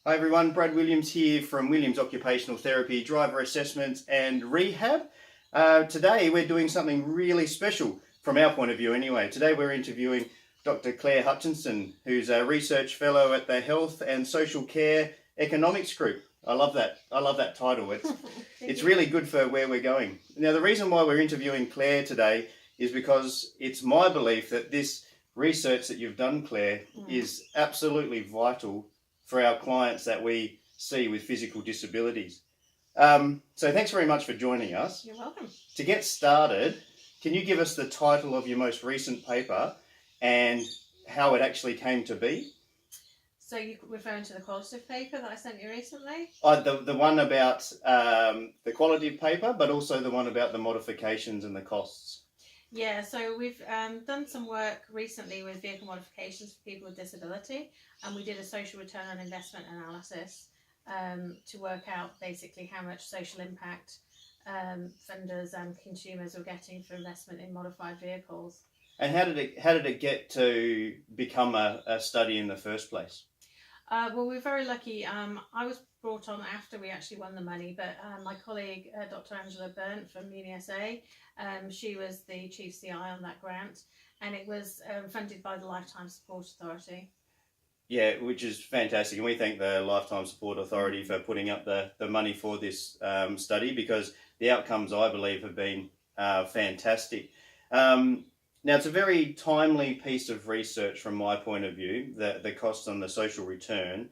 Hi everyone, Brad Williams here from Williams Occupational Therapy, Driver Assessments and Rehab. Today we're doing something really special from our point of view anyway. Today we're interviewing Dr. Claire Hutchinson, who's a research fellow at the Health and Social Care Economics Group. I love that title. It's really good for where we're going. Now the reason why we're interviewing Claire today is because it's my belief that this research that you've done, Claire, is absolutely vital for our clients that we see with physical disabilities. So thanks very much for joining us. You're welcome. To get started, can you give us the title of your most recent paper and how it actually came to be? So you're referring to the qualitative paper that I sent you recently? The one about the qualitative paper, but also the one about the modifications and the costs. Yeah, so we've done some work recently with vehicle modifications for people with disability, and we did a social return on investment analysis to work out basically how much social impact funders and consumers were getting for investment in modified vehicles. And how did it get to become a study in the first place? Well, we're very lucky. I was brought on after we actually won the money, but my colleague, Dr. Angela Burnt from UniSA, she was the chief CI on that grant, and it was funded by the Lifetime Support Authority. Yeah, which is fantastic, and we thank the Lifetime Support Authority for putting up the money for this study, because the outcomes, I believe, have been fantastic. Now, it's a very timely piece of research from my point of view, the costs on the social return,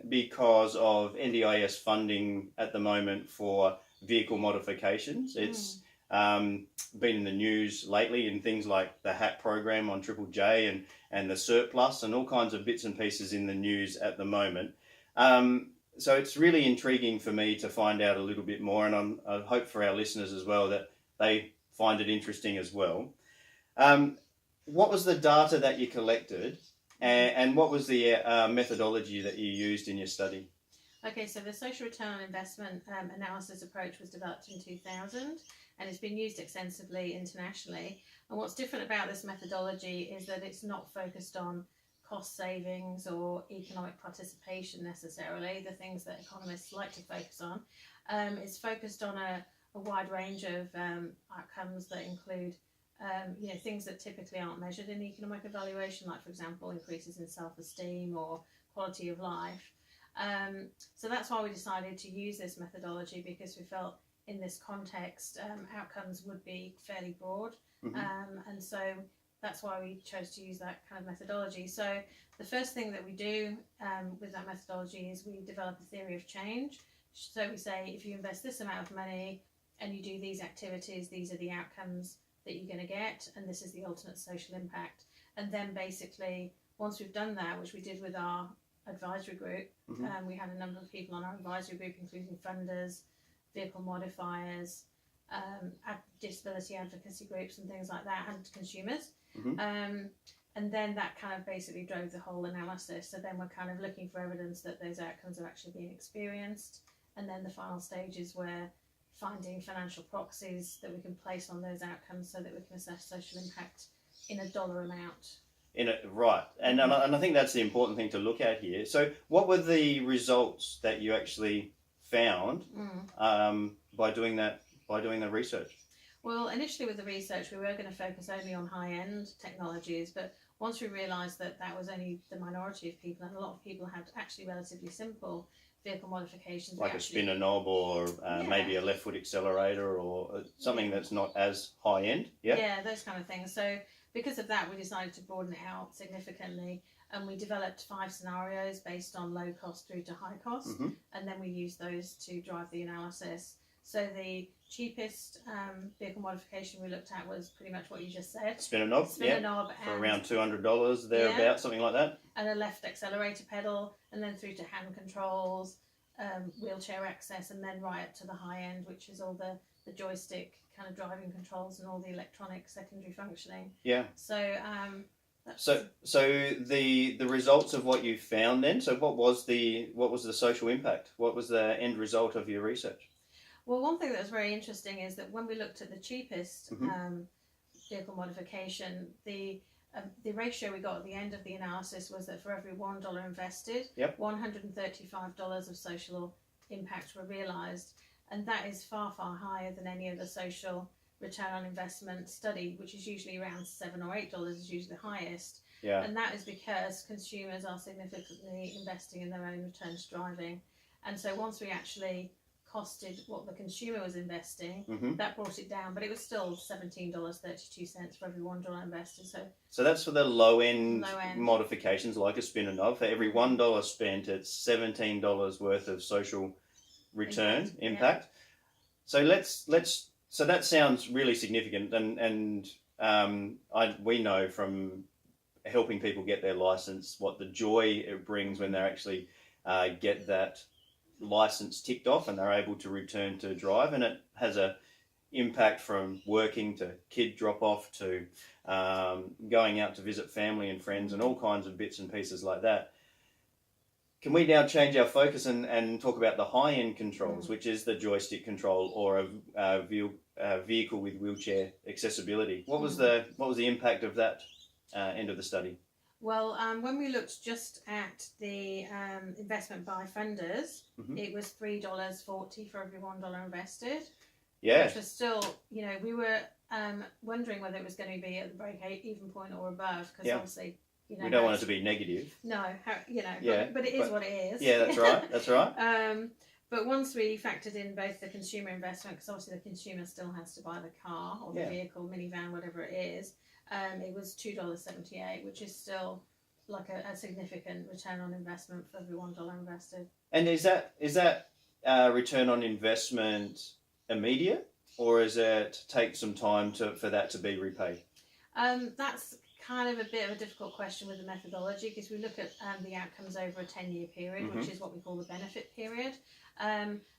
because of NDIS funding at the moment for vehicle modifications. It's been in the news lately in things like the HAT program on Triple J and the surplus and all kinds of bits and pieces in the news at the moment. So it's really intriguing for me to find out a little bit more, and I hope for our listeners as well that they find it interesting as well. What was the data that you collected, and what was the methodology that you used in your study? Okay, so the social return on investment analysis approach was developed in 2000, and it's been used extensively internationally. And what's different about this methodology is that it's not focused on cost savings or economic participation necessarily, the things that economists like to focus on. It's focused on a wide range of outcomes that include things that typically aren't measured in economic evaluation, like, for example, increases in self-esteem or quality of life. So that's why we decided to use this methodology, because we felt in this context outcomes would be fairly broad. And so that's why we chose to use that kind of methodology. So the first thing that we do with that methodology is we develop a theory of change. So we say, if you invest this amount of money and you do these activities, these are the outcomes that you're going to get, and this is the ultimate social impact. And then basically, once we've done that, which we did with our advisory group, we had a number of people on our advisory group, including funders, vehicle modifiers, disability advocacy groups and things like that, and consumers. And then that kind of basically drove the whole analysis. So then we're kind of looking for evidence that those outcomes are actually being experienced. And then the final stage is where finding financial proxies that we can place on those outcomes so that we can assess social impact in a dollar amount. Right, and I think that's the important thing to look at here. So what were the results that you actually found by doing the research? Well, initially with the research, we were going to focus only on high-end technologies, but once we realised that that was only the minority of people, and a lot of people had actually relatively simple vehicle modifications. Like a spinner knob or maybe a left foot accelerator or something that's not as high-end? Yeah, those kind of things. So because of that, we decided to broaden it out significantly, and we developed 5 scenarios based on low cost through to high cost, and then we used those to drive the analysis. So the cheapest vehicle modification we looked at was pretty much what you just said. Spinner knob, for around $200 thereabouts, something like that. And a left accelerator pedal, and then through to hand controls, wheelchair access, and then right up to the high end, which is all the joystick kind of driving controls and all the electronic secondary functioning. Yeah. So So the results of what you found then. So what was the social impact? What was the end result of your research? Well, one thing that was very interesting is that when we looked at the cheapest vehicle modification, the the ratio we got at the end of the analysis was that for every $1 invested, Yep. $135 of social impact were realised, and that is far, far higher than any other social return on investment study, which is usually around $7 or $8 is usually the highest. Yeah. And that is because consumers are significantly investing in their own return to driving. And so once we actually costed what the consumer was investing, Mm-hmm. that brought it down, but it was still $17.32 for every $1 invested. So that's for the low end Low end. modifications like a spin and knob. For every $1 spent, it's $17 worth of social return impact. So so that sounds really significant, and we know from helping people get their license what the joy it brings when they actually get that license ticked off and they're able to return to drive, and it has a impact from working to kid drop off to going out to visit family and friends and all kinds of bits and pieces like that. Can we now change our focus and talk about the high-end controls, which is the joystick control or a vehicle with wheelchair accessibility? What was the impact of that end of the study? Well, when we looked just at the investment by funders, it was $3.40 for every $1 invested. Yeah. Which was still, we were wondering whether it was going to be at the break-even point or above, because obviously, we don't want it to be negative. No, Yeah, but it is what it is. Yeah, that's right. That's right. But once we factored in both the consumer investment, because obviously the consumer still has to buy the car or the vehicle, minivan, whatever it is, it was $2.78, which is still like a significant return on investment for every $1 invested. And is that return on investment immediate, or is it take some time for that to be repaid? That's kind of a bit of a difficult question with the methodology, because we look at the outcomes over a 10-year period, which is what we call the benefit period.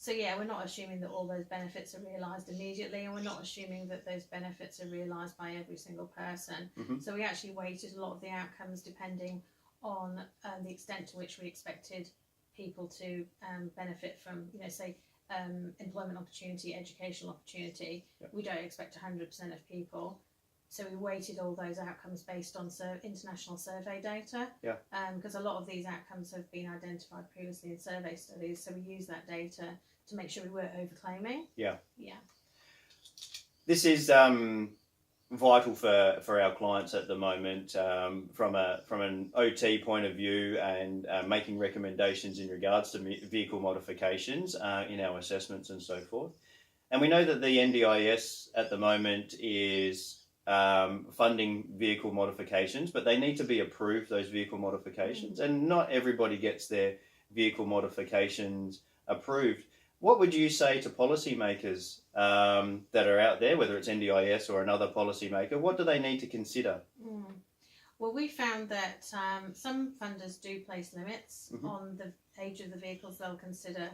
So yeah, we're not assuming that all those benefits are realised immediately, and we're not assuming that those benefits are realised by every single person. So we actually weighted a lot of the outcomes depending on the extent to which we expected people to benefit from, say, employment opportunity, educational opportunity. We don't expect 100% of people. So we weighted all those outcomes based on international survey data, because a lot of these outcomes have been identified previously in survey studies. So we use that data to make sure we weren't overclaiming. Yeah. This is vital for our clients at the moment, from an OT point of view, and making recommendations in regards to vehicle modifications in our assessments and so forth. And we know that the NDIS at the moment is funding vehicle modifications, but they need to be approved, those vehicle modifications, and not everybody gets their vehicle modifications approved. What would you say to policymakers that are out there, whether it's NDIS or another policymaker? What do they need to consider? Well, we found that some funders do place limits on the age of the vehicles they'll consider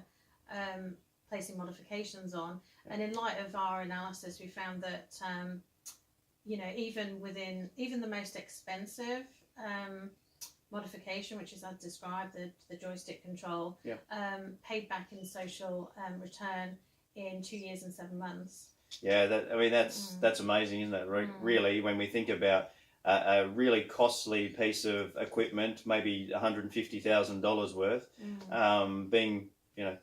placing modifications on. And in light of our analysis, we found that even the most expensive modification, which is as described, the joystick control, paid back in social return in 2 years and 7 months. Yeah, that's amazing, isn't it? Really, when we think about a really costly piece of equipment, maybe $150,000 worth, being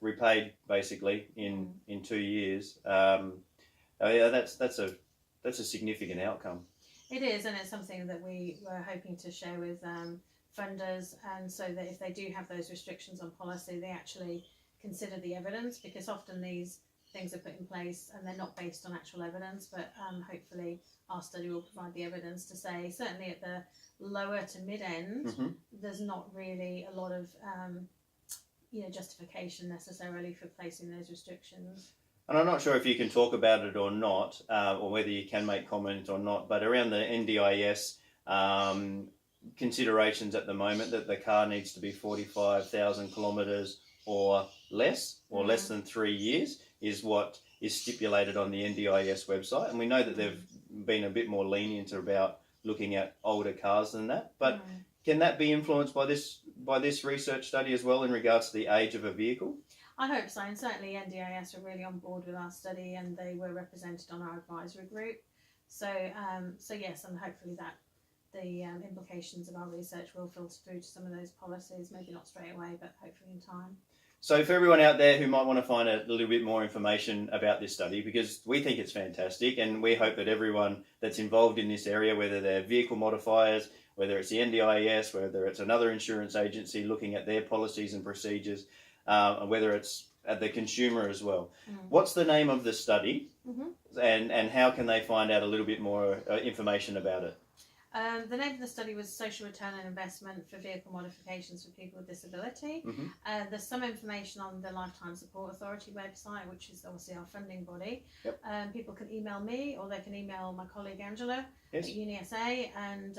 repaid basically in 2 years. That's a significant outcome. It is, and it's something that we were hoping to share with funders, and so that if they do have those restrictions on policy, they actually consider the evidence, because often these things are put in place and they're not based on actual evidence, but hopefully our study will provide the evidence to say, certainly at the lower to mid end, there's not really a lot of justification necessarily for placing those restrictions. And I'm not sure if you can talk about it or not, or whether you can make comment or not, but around the NDIS considerations at the moment, that the car needs to be 45,000 kilometres or less than 3 years, is what is stipulated on the NDIS website. And we know that they've been a bit more lenient about looking at older cars than that. But can that be influenced by this research study as well in regards to the age of a vehicle? I hope so, and certainly NDIS are really on board with our study, and they were represented on our advisory group. So yes, and hopefully that implications of our research will filter through to some of those policies, maybe not straight away, but hopefully in time. So for everyone out there who might want to find a little bit more information about this study, because we think it's fantastic, and we hope that everyone that's involved in this area, whether they're vehicle modifiers, whether it's the NDIS, whether it's another insurance agency looking at their policies and procedures, whether it's at the consumer as well. What's the name of the study, and how can they find out a little bit more information about it? The name of the study was Social Return on Investment for Vehicle Modifications for People with Disability. There's some information on the Lifetime Support Authority website, which is obviously our funding body. People can email me, or they can email my colleague Angela at UniSA, and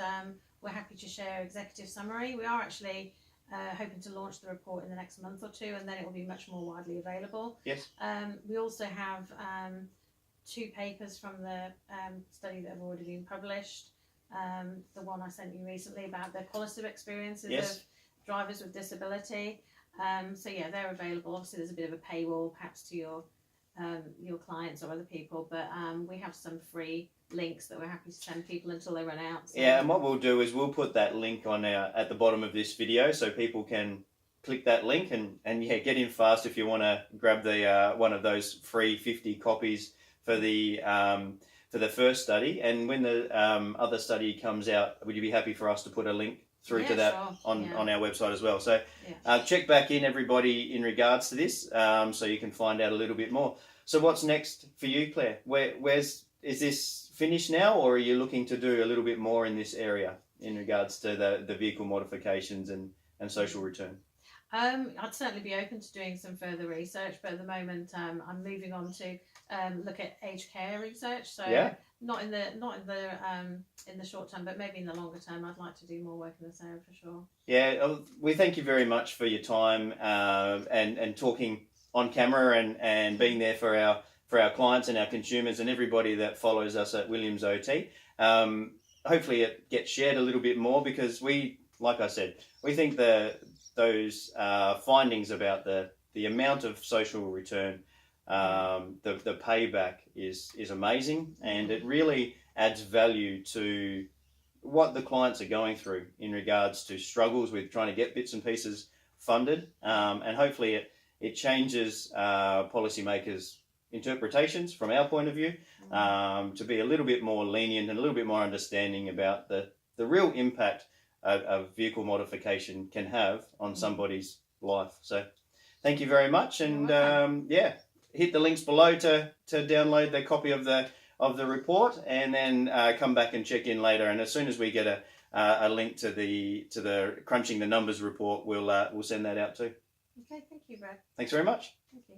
we're happy to share executive summary. We are actually hoping to launch the report in the next month or two, and then it will be much more widely available. We also have 2 papers from the study that have already been published. The one I sent you recently about the qualitative experiences of drivers with disability. So yeah, they're available. Obviously, there's a bit of a paywall, perhaps, to your clients or other people, but we have some free links that we're happy to send people until they run out. So. Yeah, and what we'll do is we'll put that link on at the bottom of this video, so people can click that link and get in fast if you want to grab the one of those free 50 copies for the first study. And when the other study comes out, would you be happy for us to put a link through to that on our website as well? So check back in, everybody, in regards to this, so you can find out a little bit more. So what's next for you, Claire? Is this finished now, or are you looking to do a little bit more in this area in regards to the vehicle modifications and social return? I'd certainly be open to doing some further research, but at the moment I'm moving on to look at aged care research. So not in the short term, but maybe in the longer term, I'd like to do more work in this area for sure. Yeah, we thank you very much for your time and talking on camera and being there for our clients and our consumers and everybody that follows us at Williams OT. Hopefully it gets shared a little bit more, because like I said, we think those findings about the amount of social return, the payback is amazing, and it really adds value to what the clients are going through in regards to struggles with trying to get bits and pieces funded, and hopefully it changes policymakers' interpretations from our point of view, to be a little bit more lenient and a little bit more understanding about the real impact a vehicle modification can have on somebody's life. So thank you very much, and hit the links below to download the copy of the report, and then come back and check in later, and as soon as we get a link to the crunching the numbers report, we'll send that out too. Okay, thank you, Brad. Thanks very much. Thank you.